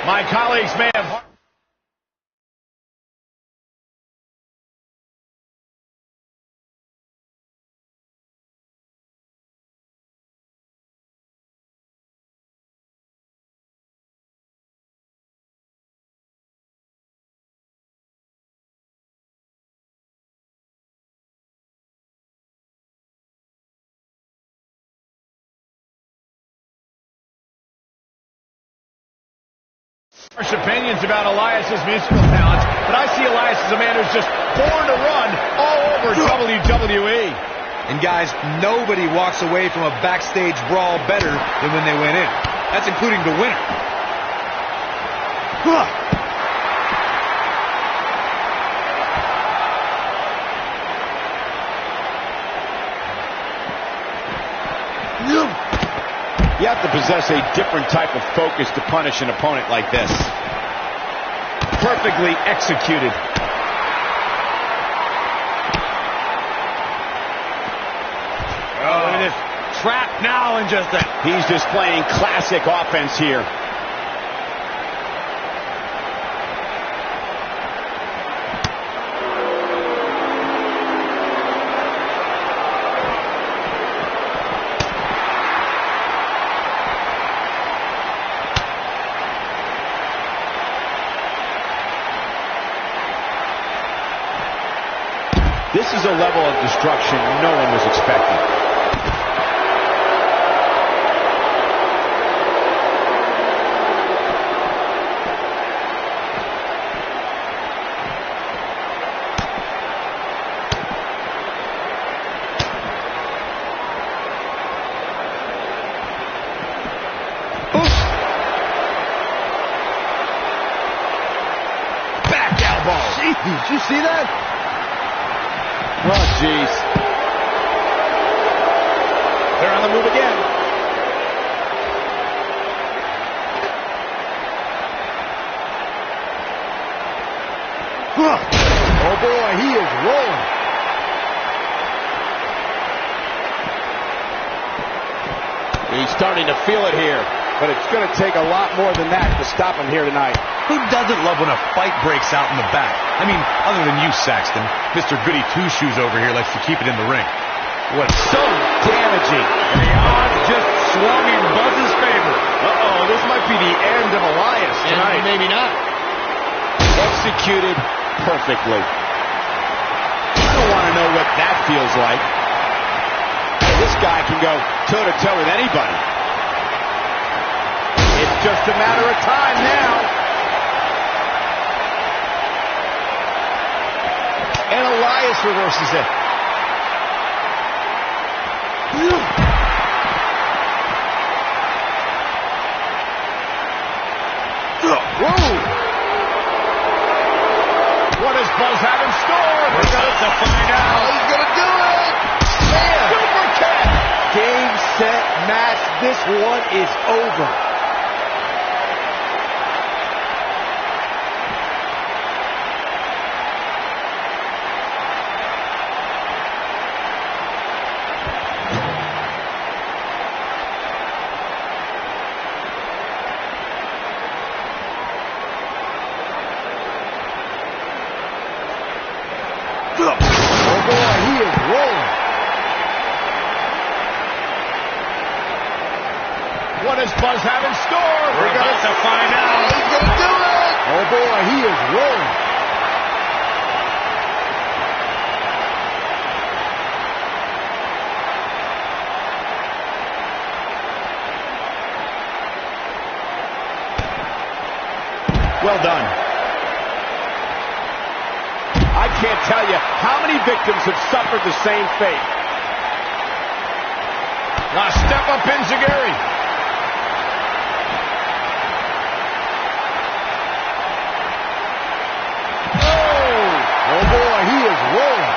My colleagues may have... harsh opinions about Elias's musical talents, but I see Elias as a man who's just born to run all over WWE. And guys, nobody walks away from a backstage brawl better than when they went in. That's including the winner. You have to possess a different type of focus to punish an opponent like this. Perfectly executed. Oh, and it's trapped now and just that. He's displaying classic offense here. This is a level of destruction no one was expecting. Back elbow. Jeez, did you see that? Oh, jeez. They're on the move again. Oh, boy, he is rolling. He's starting to feel it here, but it's going to take a lot more than that to stop him here tonight. Who doesn't love when a fight breaks out in the back? I mean, other than you, Saxton. Mr. Goody Two-Shoes over here likes to keep it in the ring. What's so damaging? And the odds just swung in Buzz's favor. Uh-oh, this might be the end of Elias tonight. Maybe not. Executed perfectly. I don't want to know what that feels like. This guy can go toe-to-toe with anybody. It's just a matter of time now. And Elias reverses it. Whoa! What does Buzz have in store? We're about to find out. He's going to do it! Man. Super kick! Game, set, match. This one is over. Oh, boy, he is rolling. What does Buzz have in store? We're about to find out. He's going to do it! Oh, boy, he is rolling. Well done. I can't tell you how many victims have suffered the same fate. Now step up Enziguri. Oh, boy, he is rolling.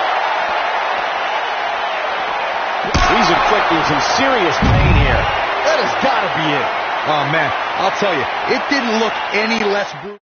He's inflicting some serious pain here. That has got to be it. Oh, man, I'll tell you, it didn't look any less brutal.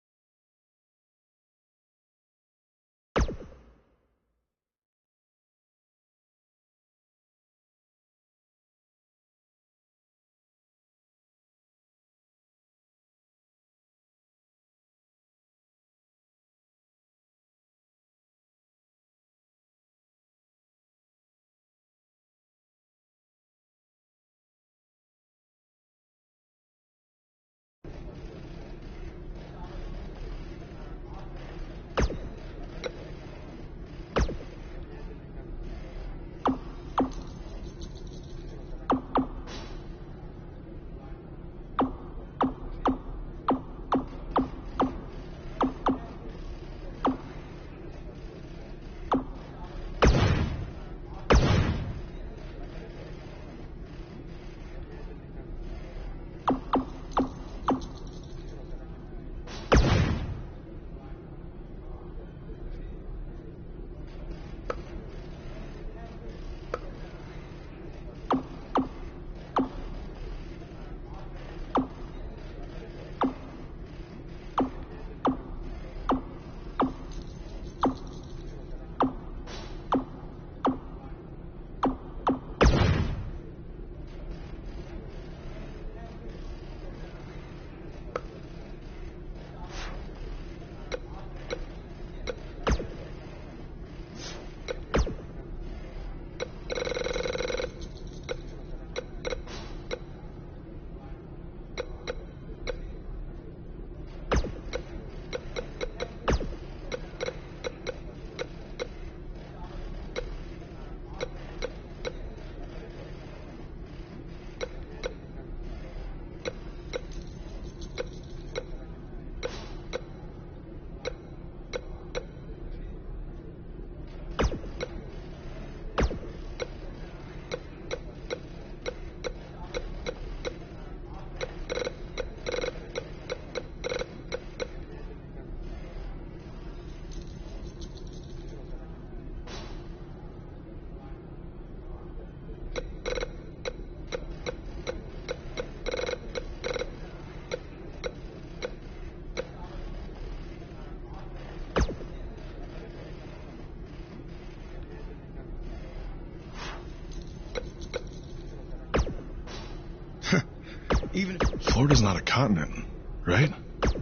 Florida's not a continent, right?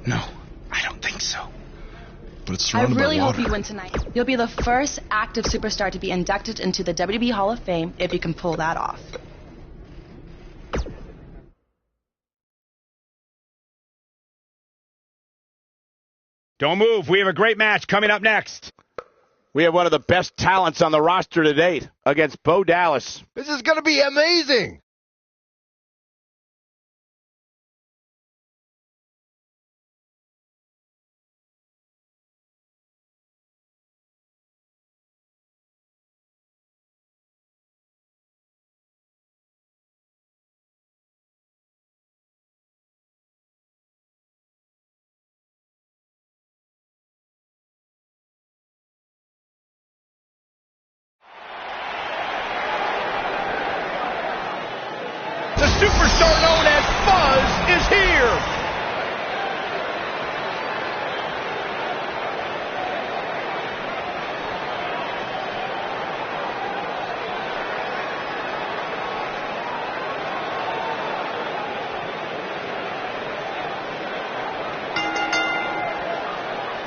No, I don't think so. But it's I surrounded really by hope water. you win tonight. You'll be the first active superstar to be inducted into the WWE Hall of Fame if you can pull that off. Don't move. We have a great match coming up next. We have one of the best talents on the roster to date against Bo Dallas. This is going to be amazing. The superstar known as Buzz is here.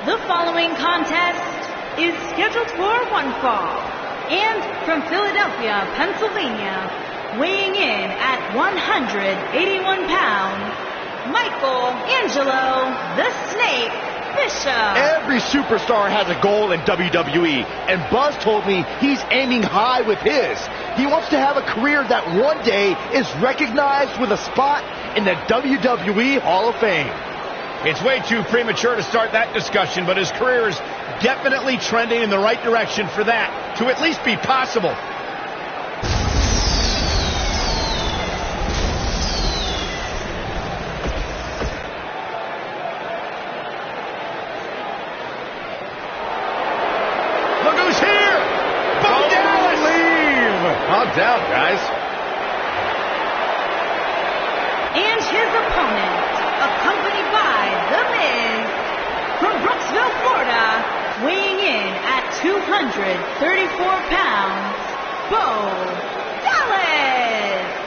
The following contest is scheduled for one fall. And from Philadelphia, Pennsylvania, weighing in at 181 pounds, Michael Angelo, the Snake Bisce. Every superstar has a goal in WWE, and Buzz told me he's aiming high with his. He wants to have a career that one day is recognized with a spot in the WWE Hall of Fame. It's way too premature to start that discussion, but his career is definitely trending in the right direction for that to at least be possible. Look who's here! Bo Dallas! Calm down, guys. And his opponent, accompanied by The Miz, from Brooksville, Florida, weighing in at 234 pounds, Bo Dallas.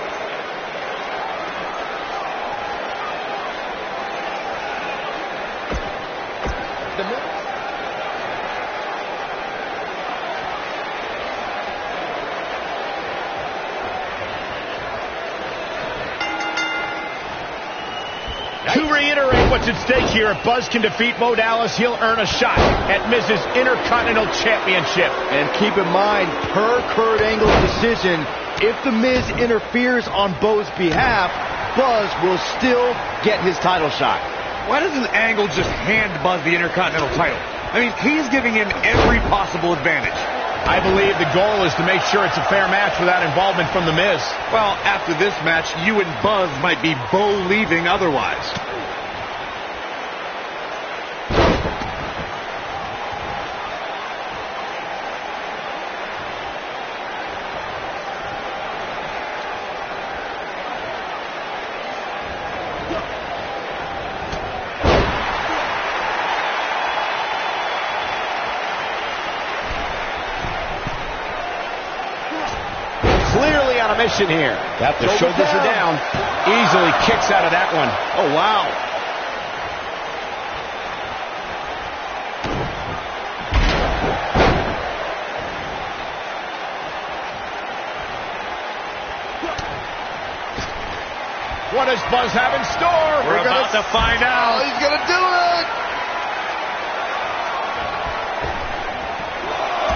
To reiterate what's at stake here, if Buzz can defeat Bo Dallas, he'll earn a shot at Miz's Intercontinental Championship. And keep in mind, per Kurt Angle's decision, if The Miz interferes on Bo's behalf, Buzz will still get his title shot. Why doesn't Angle just hand Buzz the Intercontinental title? I mean, he's giving him every possible advantage. I believe the goal is to make sure it's a fair match without involvement from The Miz. Well, after this match, you and Buzz might be Bo-leaving otherwise. Clearly on a mission here. The shoulders are down. Easily kicks out of that one. Oh, wow. What does Buzz have in store? We're about to find out. Oh, he's going to do it.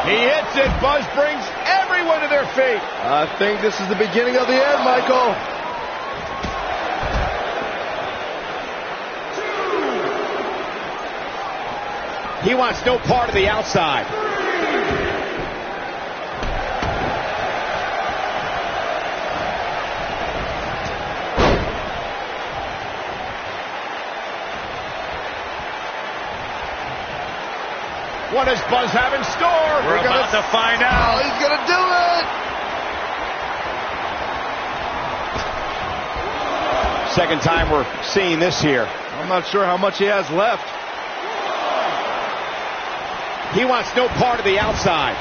He hits it. Buzz brings everyone to their feet. I think this is the beginning of the end, Michael. He wants no part of the outside. What does Buzz have in store? We're about to find Oh, out. he's going to do it. Second time we're seeing this here. I'm not sure how much he has left. He wants no part of the outside.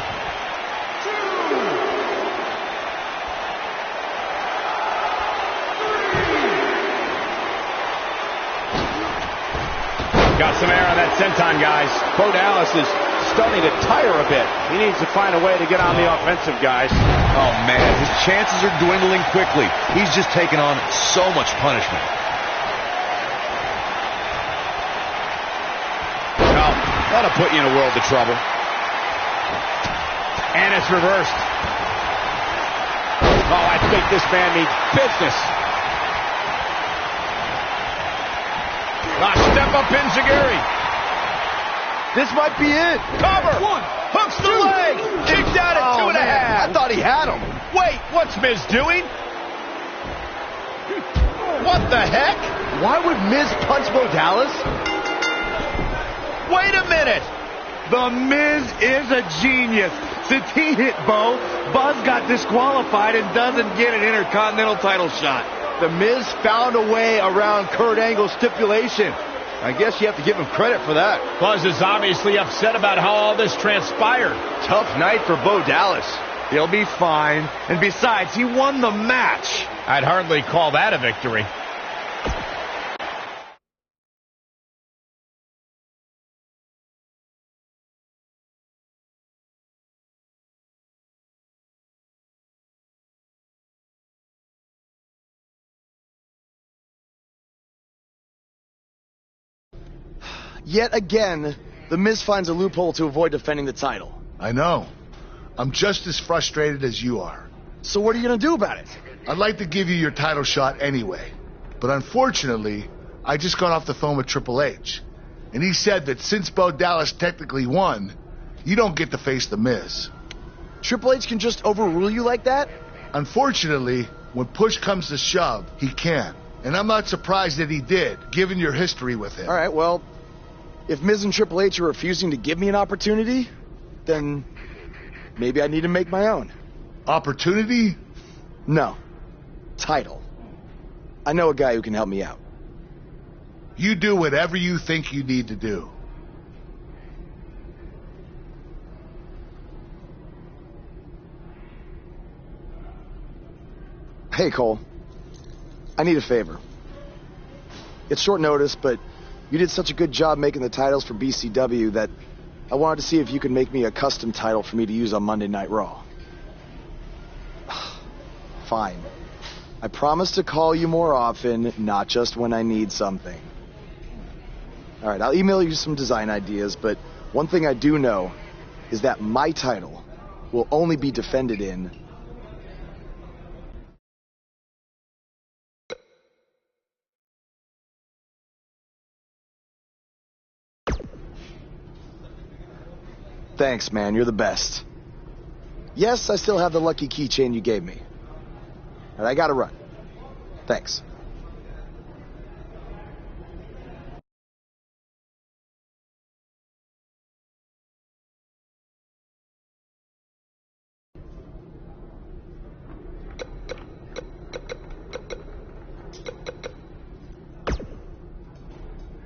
Got some air on that senton, guys. Bo Dallas is starting to tire a bit. He needs to find a way to get on the offensive, guys. Oh, man, his chances are dwindling quickly. He's just taken on so much punishment. Well, that'll put you in a world of trouble. And it's reversed. Oh, I think this man means business. Step up Enziguri. This might be it. Cover. One. Hooks the leg. Kicked out at 2.5. I thought he had him. Wait, what's Miz doing? What the heck? Why would Miz punch Bo Dallas? Wait a minute. The Miz is a genius. Since he hit Bo, Buzz got disqualified and doesn't get an Intercontinental title shot. The Miz found a way around Kurt Angle's stipulation. I guess you have to give him credit for that. Buzz is obviously upset about how all this transpired. Tough night for Bo Dallas. He'll be fine. And besides, he won the match. I'd hardly call that a victory. Yet again, The Miz finds a loophole to avoid defending the title. I know. I'm just as frustrated as you are. So what are you going to do about it? I'd like to give you your title shot anyway. But unfortunately, I just got off the phone with Triple H. And he said that since Bo Dallas technically won, you don't get to face The Miz. Triple H can just overrule you like that? Unfortunately, when push comes to shove, he can. And I'm not surprised that he did, given your history with him. All right, well, if Miz and Triple H are refusing to give me an opportunity, then maybe I need to make my own. Opportunity? No. Title. I know a guy who can help me out. You do whatever you think you need to do. Hey, Cole. I need a favor. It's short notice, but you did such a good job making the titles for BCW that I wanted to see if you could make me a custom title for me to use on Monday Night Raw. Fine. I promise to call you more often, not just when I need something. All right, I'll email you some design ideas, but one thing I do know is that my title will only be defended in Thanks, man. You're the best. Yes, I still have the lucky keychain you gave me. All right, I gotta run. Thanks.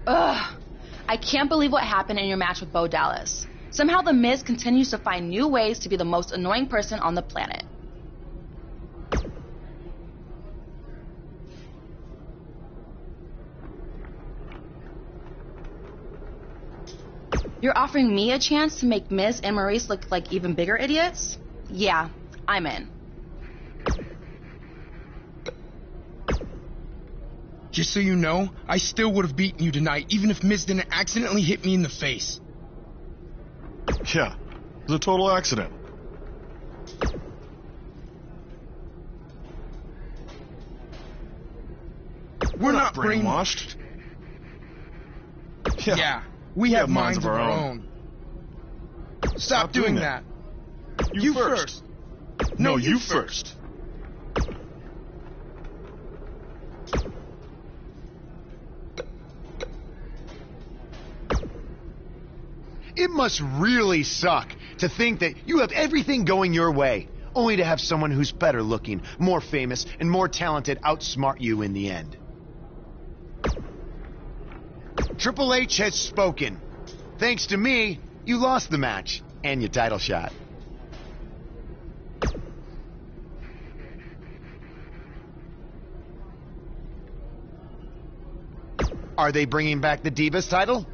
Ugh. I can't believe what happened in your match with Bo Dallas. Somehow The Miz continues to find new ways to be the most annoying person on the planet. You're offering me a chance to make Miz and Maurice look like even bigger idiots? Yeah, I'm in. Just so you know, I still would have beaten you tonight, even if Miz didn't accidentally hit me in the face. Yeah, it was a total accident. We're not brainwashed. Yeah, we have minds of our own. Stop doing that. You first. No, you first. It must really suck to think that you have everything going your way, only to have someone who's better looking, more famous, and more talented outsmart you in the end. Triple H has spoken. Thanks to me, you lost the match and your title shot. Are they bringing back the Divas title?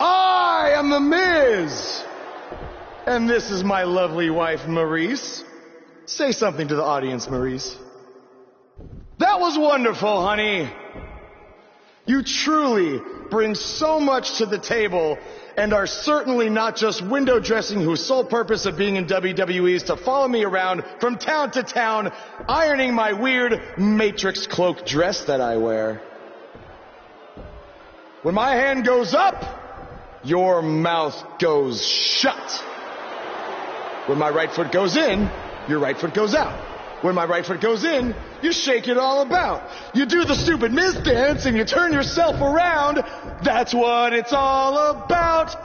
I am The Miz. And this is my lovely wife, Maurice. Say something to the audience, Maurice. That was wonderful, honey. You truly bring so much to the table and are certainly not just window dressing whose sole purpose of being in WWE is to follow me around from town to town, ironing my weird Matrix cloak dress that I wear. When my hand goes up, your mouth goes shut. When my right foot goes in, your right foot goes out. When my right foot goes in, you shake it all about. You do the stupid Miz dance and you turn yourself around. That's what it's all about.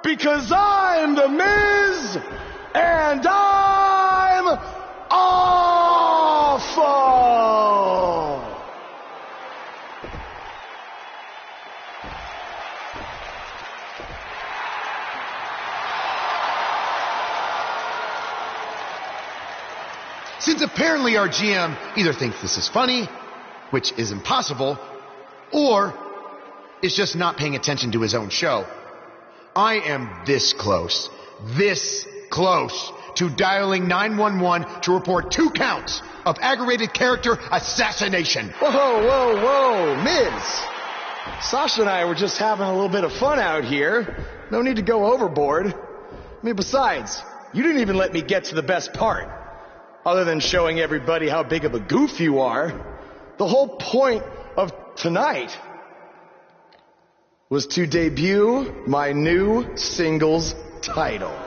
Because I'm The Miz and I'm awful. Since apparently our GM either thinks this is funny, which is impossible, or is just not paying attention to his own show, I am this close to dialing 911 to report 2 counts of aggravated character assassination. Whoa, Miz. Sasha and I were just having a little bit of fun out here. No need to go overboard. I mean, besides, you didn't even let me get to the best part. Other than showing everybody how big of a goof you are, the whole point of tonight was to debut my new singles title.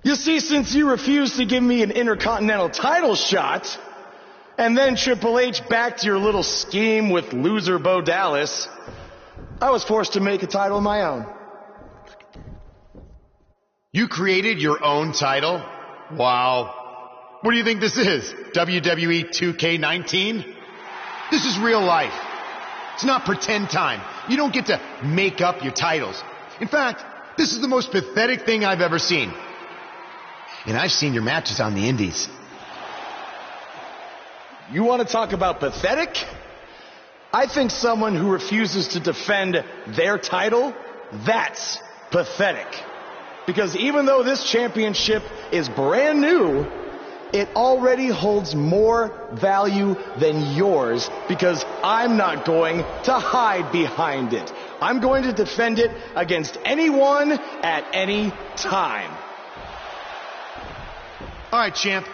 You see, since you refused to give me an Intercontinental title shot, and then Triple H backed your little scheme with loser Bo Dallas, I was forced to make a title of my own. You created your own title? Wow. What do you think this is? WWE 2K19? This is real life. It's not pretend time. You don't get to make up your titles. In fact, this is the most pathetic thing I've ever seen. And I've seen your matches on the indies. You want to talk about pathetic? I think someone who refuses to defend their title, that's pathetic. Because even though this championship is brand new, it already holds more value than yours because I'm not going to hide behind it. I'm going to defend it against anyone at any time. All right, champ.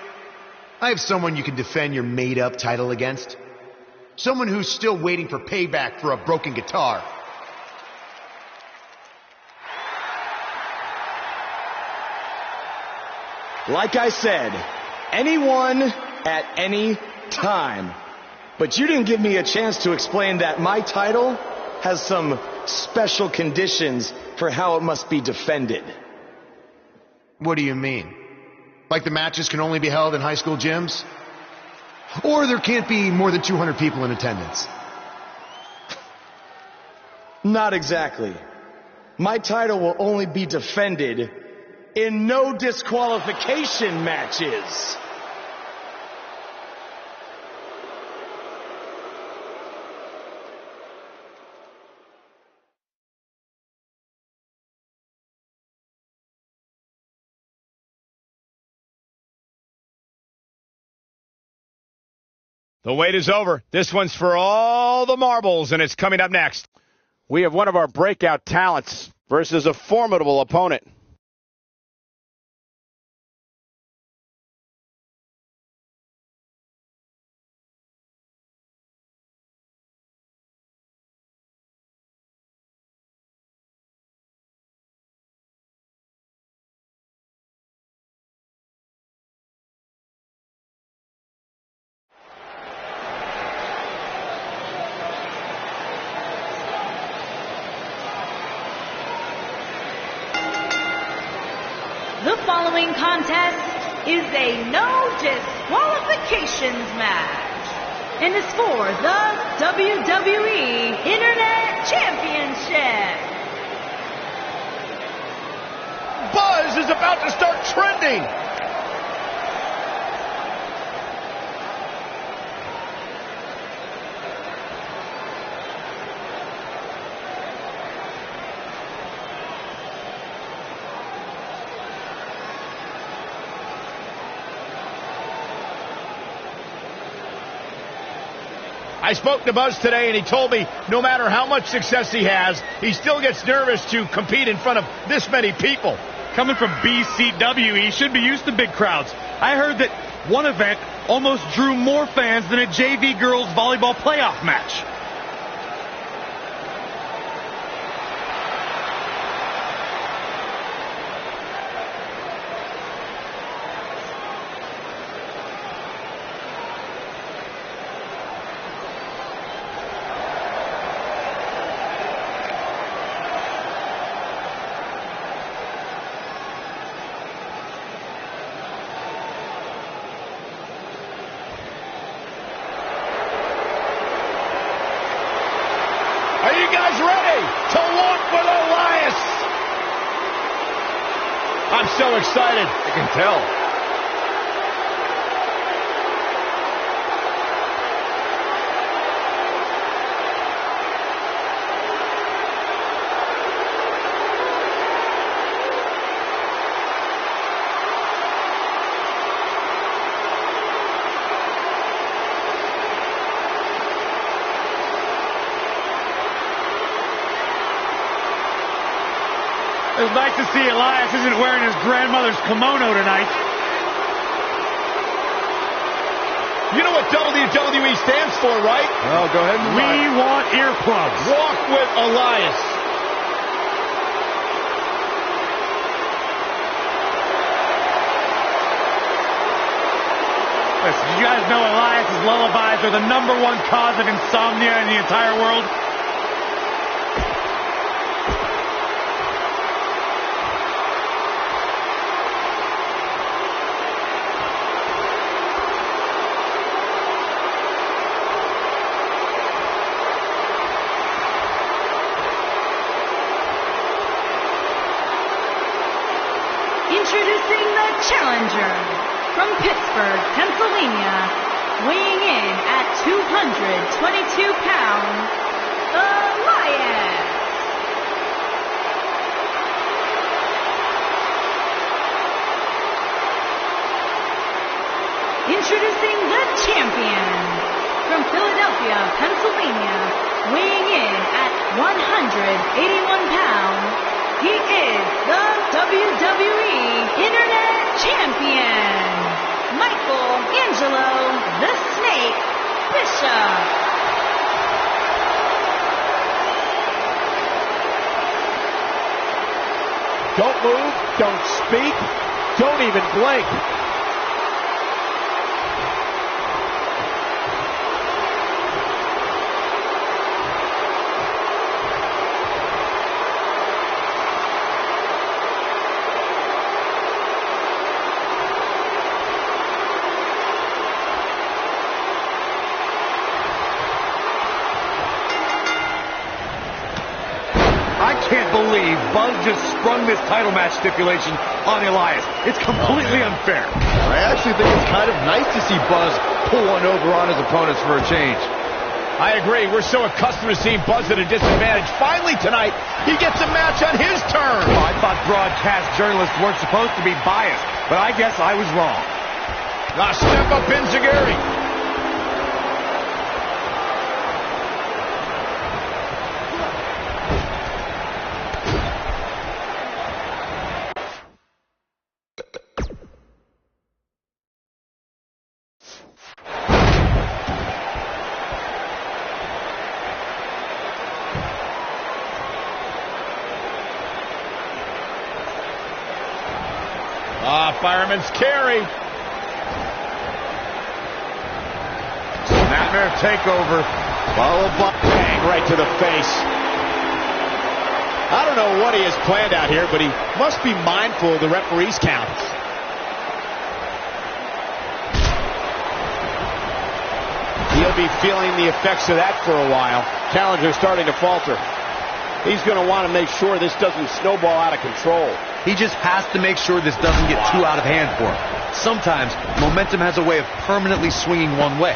I have someone you can defend your made-up title against. Someone who's still waiting for payback for a broken guitar. Like I said, anyone at any time. But you didn't give me a chance to explain that my title has some special conditions for how it must be defended. What do you mean? Like the matches can only be held in high school gyms? Or there can't be more than 200 people in attendance? Not exactly. My title will only be defended in no disqualification matches. The wait is over. This one's for all the marbles, and it's coming up next. We have one of our breakout talents versus a formidable opponent. The following contest is a no disqualifications match and is for the WWE Internet Championship. Buzz is about to start trending. I spoke to Buzz today, and he told me no matter how much success he has, he still gets nervous to compete in front of this many people. Coming from BCW, he should be used to big crowds. I heard that one event almost drew more fans than a JV girls volleyball playoff match. Are you guys ready to walk with Elias? I'm so excited. I can tell. It's nice to see Elias isn't wearing his grandmother's kimono tonight. You know what WWE stands for, right? Oh, go ahead and We want earplugs. Walk with Elias. Listen, did you guys know Elias's lullabies are the #1 cause of insomnia in the entire world? Introducing the challenger from Pittsburgh, Pennsylvania, weighing in at 222 pounds, Elias. Introducing the champion from Philadelphia, Pennsylvania, weighing in at 181 pounds, he is the WWE Internet Champion, Angelo, the Snake, Bisce. Don't move, don't speak, don't even blink. I can't believe Buzz just sprung this title match stipulation on Elias. It's completely unfair. I actually think it's kind of nice to see Buzz pull one over on his opponents for a change. I agree. We're so accustomed to seeing Buzz at a disadvantage. Finally tonight, he gets a match on his terms. Oh, I thought broadcast journalists weren't supposed to be biased, but I guess I was wrong. Now step up Enziguri. Fireman's carry. Snapmare takeover. Followed by bang right to the face. I don't know what he has planned out here, but he must be mindful of the referee's counts. He'll be feeling the effects of that for a while. Challenger starting to falter. He's going to want to make sure this doesn't snowball out of control. He just has to make sure this doesn't get too out of hand for him. Sometimes momentum has a way of permanently swinging one way.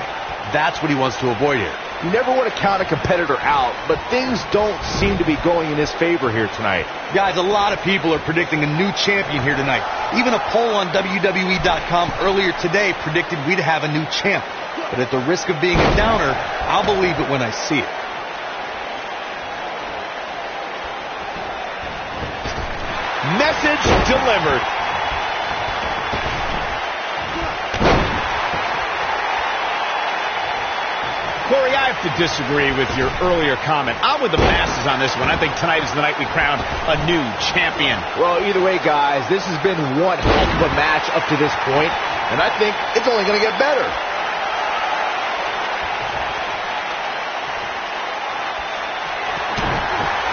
That's what he wants to avoid here. You never want to count a competitor out, but things don't seem to be going in his favor here tonight. Guys, a lot of people are predicting a new champion here tonight. Even a poll on WWE.com earlier today predicted we'd have a new champ. But at the risk of being a downer, I'll believe it when I see it. Message delivered. Corey, I have to disagree with your earlier comment. I'm with the masses on this one. I think tonight is the night we crown a new champion. Well, either way, guys, this has been one heck of a match up to this point, and I think it's only going to get better.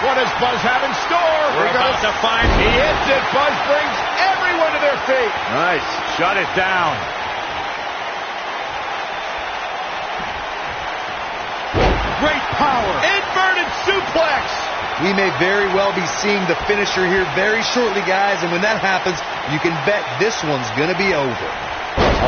What does Buzz have in store? We're about to find. He hits it. Buzz brings everyone to their feet. Nice. Shut it down. Great power. Inverted suplex. We may very well be seeing the finisher here very shortly, guys, and when that happens, you can bet this one's going to be over.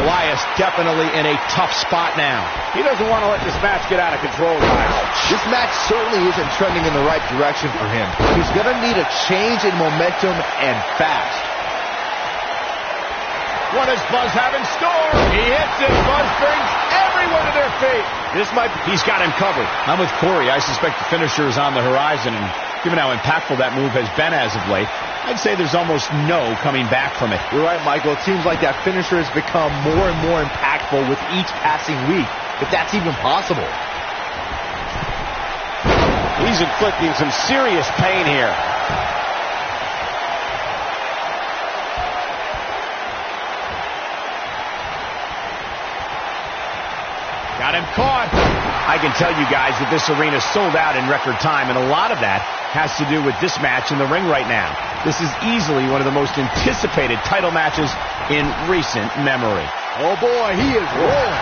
Elias definitely in a tough spot now. He doesn't want to let this match get out of control, guys. This match certainly isn't trending in the right direction for him. He's going to need a change in momentum and fast. What does Buzz have in store? He hits it. Buzz brings everyone to their feet. He's got him covered. I'm with Corey. I suspect the finisher is on the horizon, and given how impactful that move has been as of late, I'd say there's almost no coming back from it. You're right, Michael. It seems like that finisher has become more and more impactful with each passing week, if that's even possible. He's inflicting some serious pain here. Got him caught. I can tell you guys that this arena sold out in record time, and a lot of that has to do with this match in the ring right now. This is easily one of the most anticipated title matches in recent memory. Oh boy, he is rolling.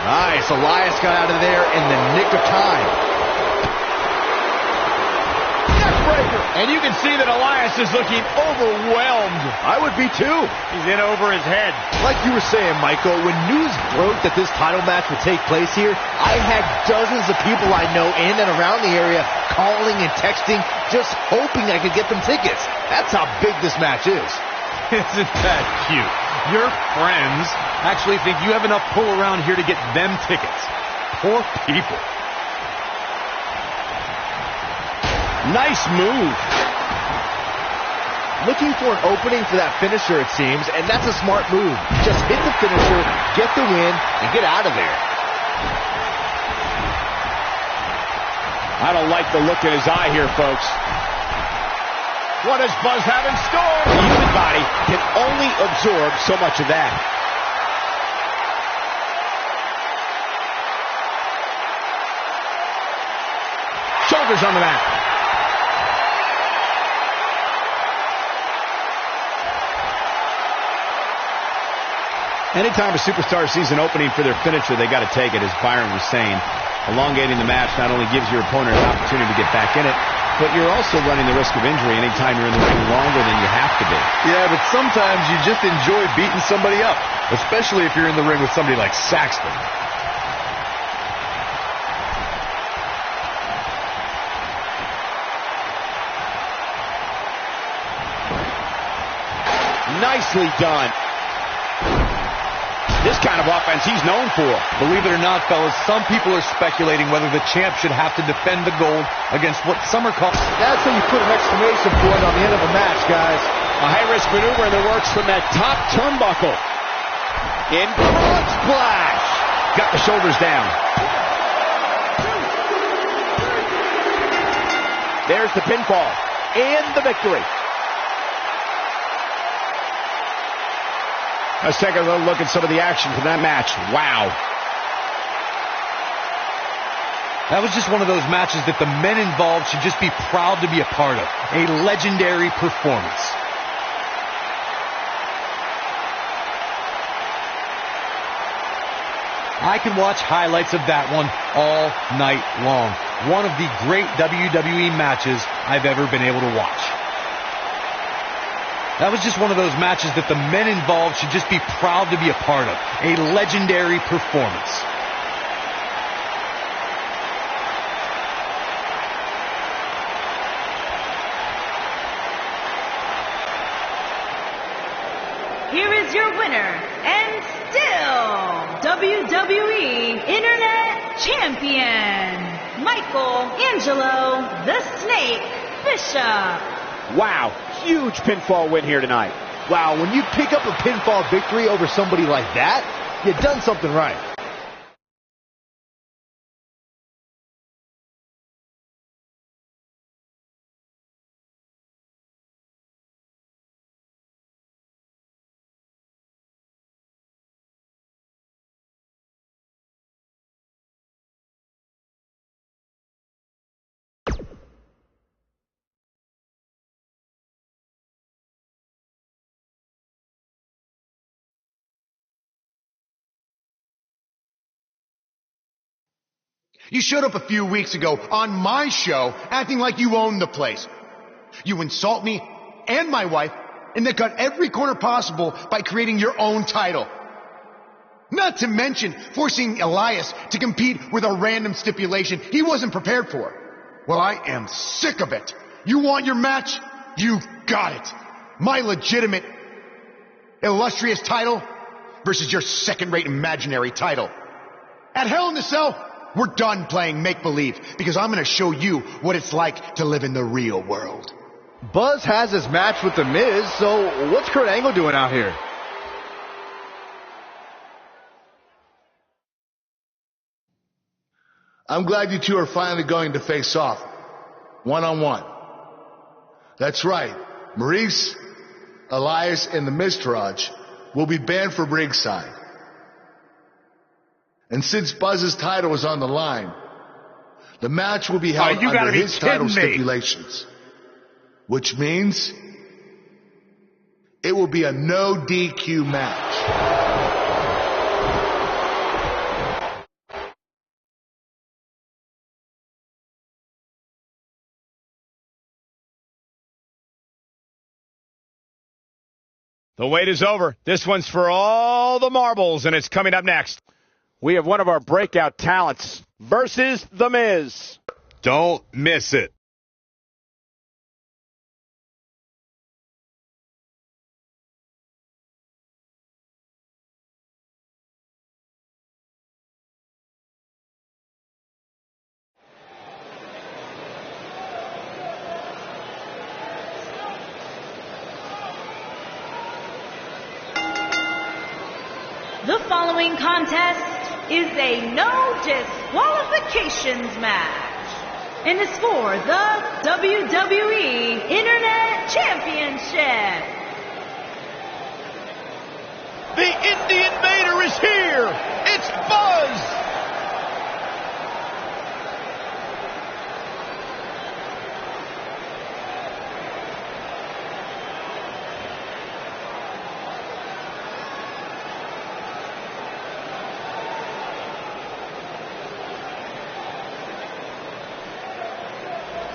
Nice. Elias got out of there in the nick of time. And you can see that Elias is looking overwhelmed. I would be too. He's in over his head. Like you were saying, Michael, when news broke that this title match would take place here, I had dozens of people I know in and around the area calling and texting, just hoping I could get them tickets. That's how big this match is. Isn't that cute? Your friends actually think you have enough pull around here to get them tickets. Poor people. Nice move. Looking for an opening for that finisher, it seems, and that's a smart move. Just hit the finisher, get the win, and get out of there. I don't like the look in his eye here, folks. What does Buzz have in store? The human body can only absorb so much of that. Shoulders on the mat. Anytime a superstar sees an opening for their finisher, they got to take it, as Byron was saying. Elongating the match not only gives your opponent an opportunity to get back in it, but you're also running the risk of injury anytime you're in the ring longer than you have to be. Yeah, but sometimes you just enjoy beating somebody up, especially if you're in the ring with somebody like Saxton. Nicely done. This kind of offense he's known for. Believe it or not, fellas, some people are speculating whether the champ should have to defend the gold against what some are calling... That's how you put an exclamation point on the end of a match, guys. A high-risk maneuver in the works from that top turnbuckle. In front splash. Got the shoulders down. There's the pinfall and the victory. Let's take a little look at some of the action from that match. Wow. That was just one of those matches that the men involved should just be proud to be a part of. A legendary performance. I can watch highlights of that one all night long. one of the great WWE matches I've ever been able to watch. That was just one of those matches that the men involved should just be proud to be a part of. A legendary performance. Here is your winner, and still WWE Internet Champion, Michael Angelo, the Snake Bishop. Wow, huge pinfall win here tonight. Wow, when you pick up a pinfall victory over somebody like that, you've done something right. You showed up a few weeks ago on my show acting like you owned the place. You insult me and my wife and then cut every corner possible by creating your own title. Not to mention forcing Elias to compete with a random stipulation he wasn't prepared for. Well, I am sick of it. You want your match? You got it. My legitimate, illustrious title versus your second-rate imaginary title. At Hell in the Cell, we're done playing make-believe because I'm going to show you what it's like to live in the real world. Buzz has his match with The Miz, so what's Kurt Angle doing out here? I'm glad you two are finally going to face off, one-on-one. That's right, Maurice, Elias, and the Miztourage will be banned from ringside. And since Buzz's title is on the line, the match will be held under his title stipulations. Which means it will be a no DQ match. The wait is over. This one's for all the marbles, and it's coming up next. We have one of our breakout talents versus The Miz. Don't miss it. The following contest is a no disqualifications match and is for the WWE Internet Championship. The Indie Invader is here. It's Buzz.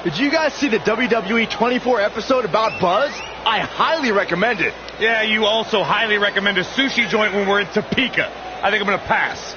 Did you guys see the WWE 24 episode about Buzz? I highly recommend it. Yeah, you also highly recommend a sushi joint when we're in Topeka. I think I'm going to pass.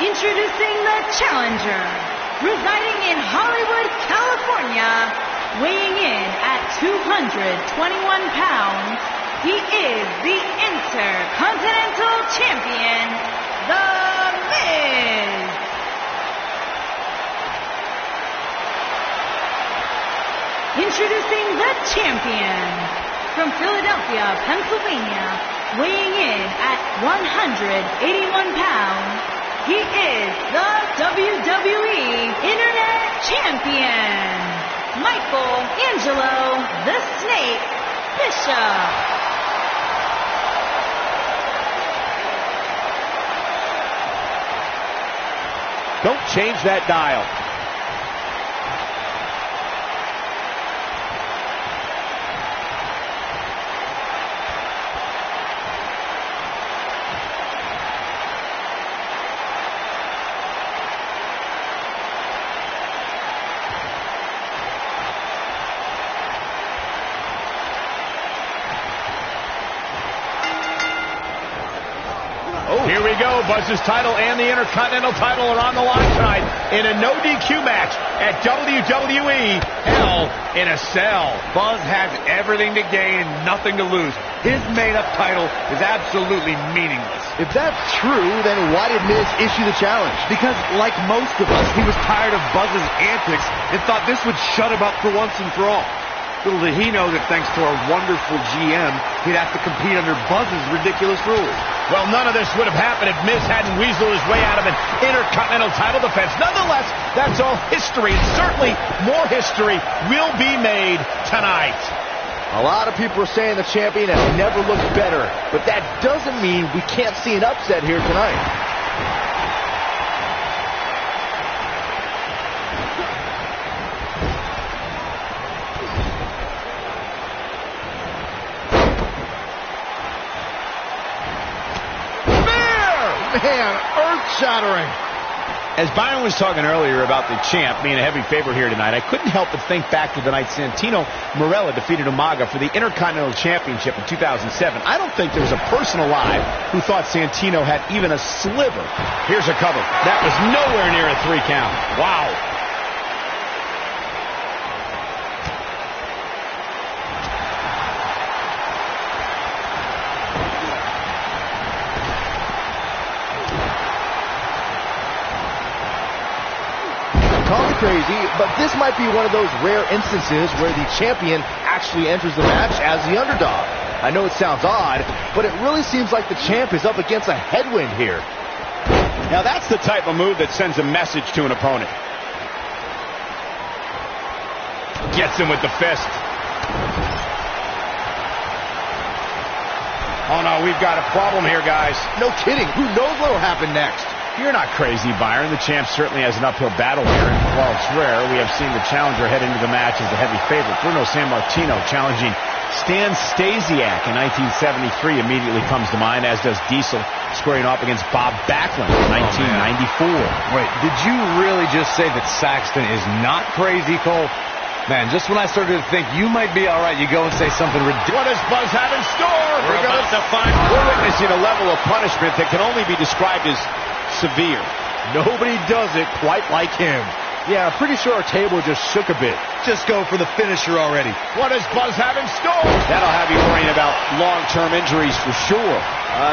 Introducing the challenger, residing in Hollywood, California, weighing in at 221 pounds, he is the Intercontinental Champion, The Miz. Introducing the champion, from Philadelphia, Pennsylvania, weighing in at 181 pounds, he is the WWE Internet Champion, Michael Angelo, the Snake, Bisce. Don't change that dial. Here we go. Buzz's title and the Intercontinental title are on the line tonight in a no DQ match at WWE Hell in a Cell. Buzz has everything to gain and nothing to lose. His made-up title is absolutely meaningless. If that's true, then why did Miz issue the challenge? Because, like most of us, he was tired of Buzz's antics and thought this would shut him up for once and for all. Little did he know that thanks to our wonderful GM, he'd have to compete under Buzz's ridiculous rules. Well, none of this would have happened if Miz hadn't weaseled his way out of an Intercontinental title defense. Nonetheless, that's all history, and certainly more history will be made tonight. A lot of people are saying the champion has never looked better, but that doesn't mean we can't see an upset here tonight. Man, earth-shattering. As Byron was talking earlier about the champ being a heavy favorite here tonight, I couldn't help but think back to the night Santino Marella defeated Umaga for the Intercontinental Championship in 2007. I don't think there was a person alive who thought Santino had even a sliver. Here's a cover. That was nowhere near a 3 count. Wow. Call me crazy, but this might be one of those rare instances where the champion actually enters the match as the underdog. I know it sounds odd, but it really seems like the champ is up against a headwind here. Now that's the type of move that sends a message to an opponent. Gets him with the fist. Oh no, we've got a problem here, guys. No kidding. Who knows what will happen next? You're not crazy, Byron. The champ certainly has an uphill battle here. And while it's rare, we have seen the challenger head into the match as the heavy favorite. Bruno Sammartino challenging Stan Stasiak in 1973 immediately comes to mind, as does Diesel squaring off against Bob Backlund in 1994. Wait, did you really just say that Saxton is not crazy, Cole? Man, just when I started to think you might be all right, you go and say something ridiculous. What does Buzz have in store? We're witnessing a level of punishment that can only be described as severe. Nobody does it quite like him. Yeah, I'm pretty sure our table just shook a bit. Just go for the finisher already. What does Buzz have in store? That'll have you worrying about long-term injuries for sure.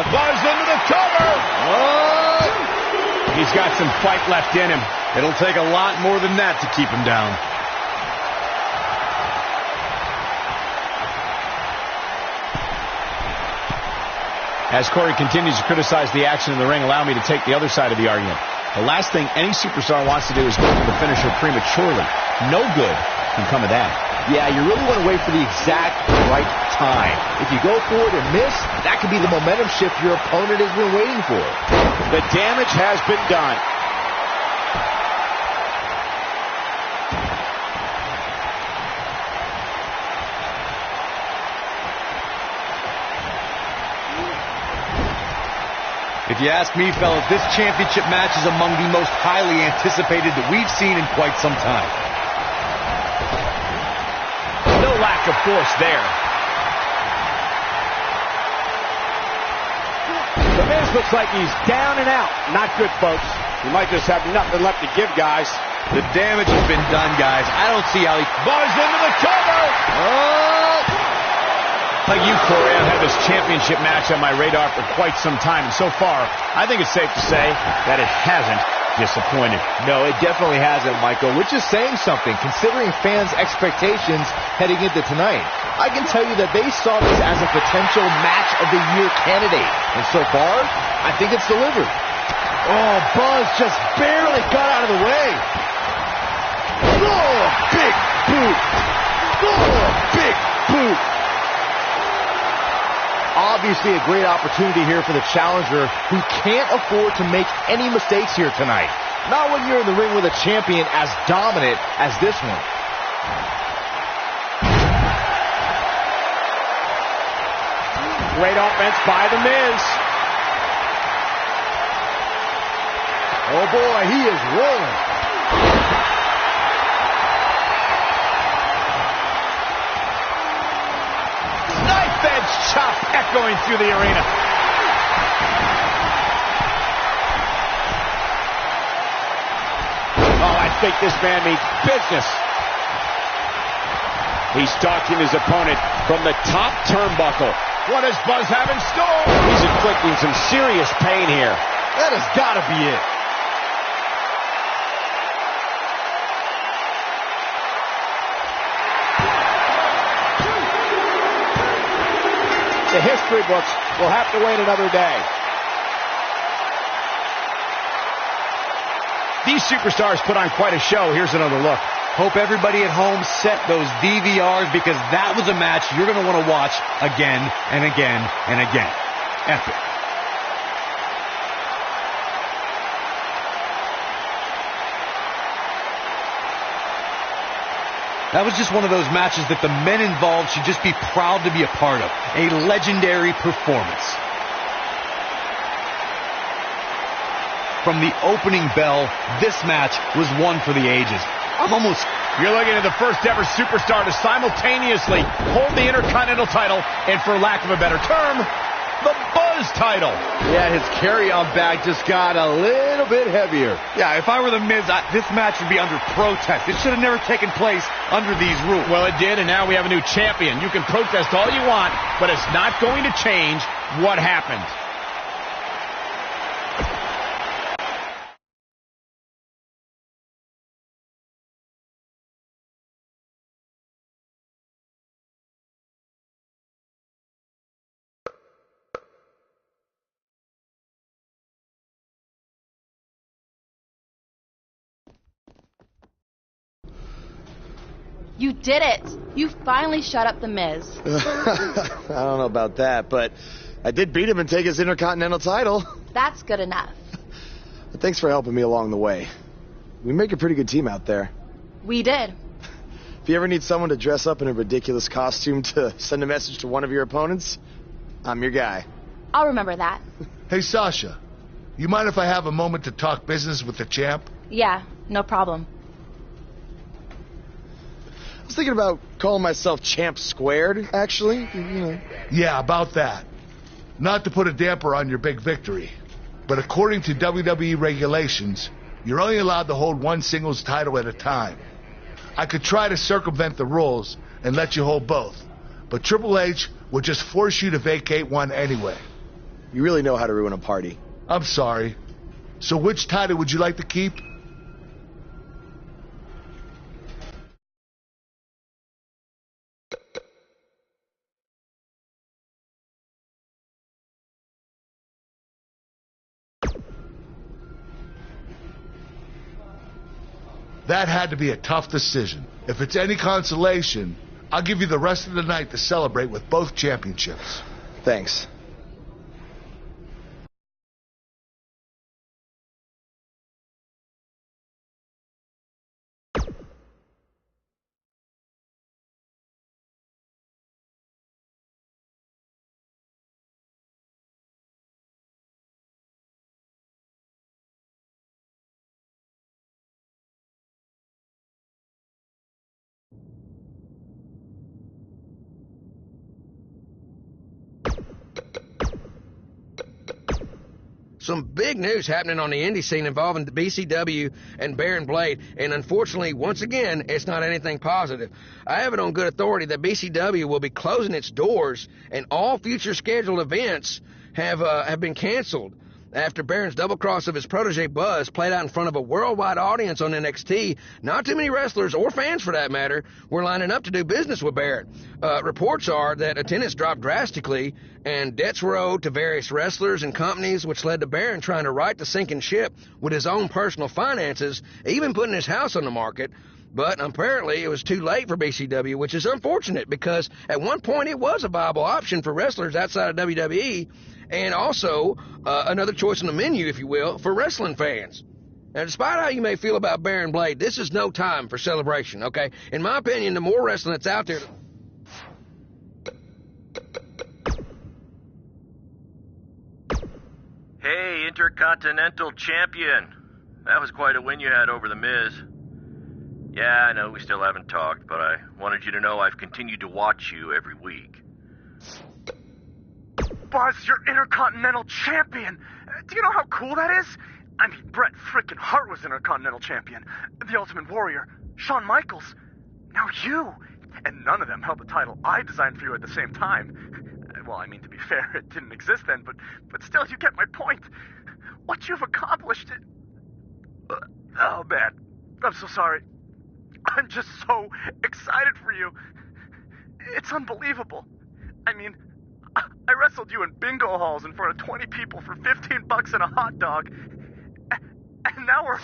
Buzz into the cover. Oh! He's got some fight left in him. It'll take a lot more than that to keep him down. As Corey continues to criticize the action in the ring, allow me to take the other side of the argument. The last thing any superstar wants to do is go for the finisher prematurely. No good can come of that. Yeah, you really want to wait for the exact right time. If you go for it and miss, that could be the momentum shift your opponent has been waiting for. The damage has been done. If you ask me, fellas, this championship match is among the most highly anticipated that we've seen in quite some time. No lack of force there. The Miz looks like he's down and out. Not good, folks. He might just have nothing left to give, guys. The damage has been done, guys. I don't see how he... Buzz into the cover! Oh! Like you, Corey, I've had this championship match on my radar for quite some time, and so far, I think it's safe to say that it hasn't disappointed. No, it definitely hasn't, Michael, which is saying something, considering fans' expectations heading into tonight. I can tell you that they saw this as a potential match of the year candidate, and so far, I think it's delivered. Oh, Buzz just barely got out of the way. Oh, big boot. Oh, big boot. Obviously a great opportunity here for the challenger, who can't afford to make any mistakes here tonight. Not when you're in the ring with a champion as dominant as this one. Great offense by The Miz. Oh boy, he is rolling. Knife edge chop echoing through the arena. Oh, I think this man means business. He's stalking his opponent from the top turnbuckle. What does Buzz have in store? He's inflicting some serious pain here. That has got to be it. The history books will have to wait another day. These superstars put on quite a show. Here's another look. Hope everybody at home set those DVRs, because that was a match you're going to want to watch again and again and again. Epic. That was just one of those matches that the men involved should just be proud to be a part of. A legendary performance. From the opening bell, this match was one for the ages. You're looking at the first ever superstar to simultaneously hold the Intercontinental title and, for lack of a better term, the Buzz title. Yeah, his carry-on bag just got a little bit heavier. Yeah, if I were The Miz, this match would be under protest. It should have never taken place under these rules. Well, it did, and now we have a new champion. You can protest all you want, but it's not going to change what happened. You did it! You finally shut up The Miz. I don't know about that, but I did beat him and take his Intercontinental title. That's good enough. Thanks for helping me along the way. We make a pretty good team out there. We did. If you ever need someone to dress up in a ridiculous costume to send a message to one of your opponents, I'm your guy. I'll remember that. Hey, Sasha, you mind if I have a moment to talk business with the champ? Yeah, no problem. I was thinking about calling myself Champ Squared, actually. You know. Yeah, about that. Not to put a damper on your big victory, but according to WWE regulations, you're only allowed to hold one singles title at a time. I could try to circumvent the rules and let you hold both, but Triple H would just force you to vacate one anyway. You really know how to ruin a party. I'm sorry. So which title would you like to keep? That had to be a tough decision. If it's any consolation, I'll give you the rest of the night to celebrate with both championships. Thanks. Some big news happening on the indie scene involving the BCW and Baron Blade, and unfortunately, once again, it's not anything positive. I have it on good authority that BCW will be closing its doors, and all future scheduled events have been canceled after Baron's double cross of his protege Buzz played out in front of a worldwide audience on NXT. Not too many wrestlers, or fans for that matter, were lining up to do business with Baron. Reports are that attendance dropped drastically, and debts were owed to various wrestlers and companies, which led to Baron trying to right the sinking ship with his own personal finances, even putting his house on the market. But apparently it was too late for BCW, which is unfortunate because at one point it was a viable option for wrestlers outside of WWE, and also another choice on the menu, if you will, for wrestling fans. Now, despite how you may feel about Baron Blade, this is no time for celebration, okay? In my opinion, the more wrestling that's out there... Hey, Intercontinental Champion. That was quite a win you had over The Miz. Yeah, I know we still haven't talked, but I wanted you to know I've continued to watch you every week. Buzz, you're Intercontinental Champion. Do you know how cool that is? I mean, Bret frickin' Hart was Intercontinental Champion. The Ultimate Warrior, Shawn Michaels. Now you. And none of them held the title I designed for you at the same time. Well, I mean, to be fair, it didn't exist then, but still, you get my point. What you've accomplished... Oh, man. I'm so sorry. I'm just so excited for you. It's unbelievable. I mean... I wrestled you in bingo halls in front of 20 people for $15 and a hot dog. And now we're...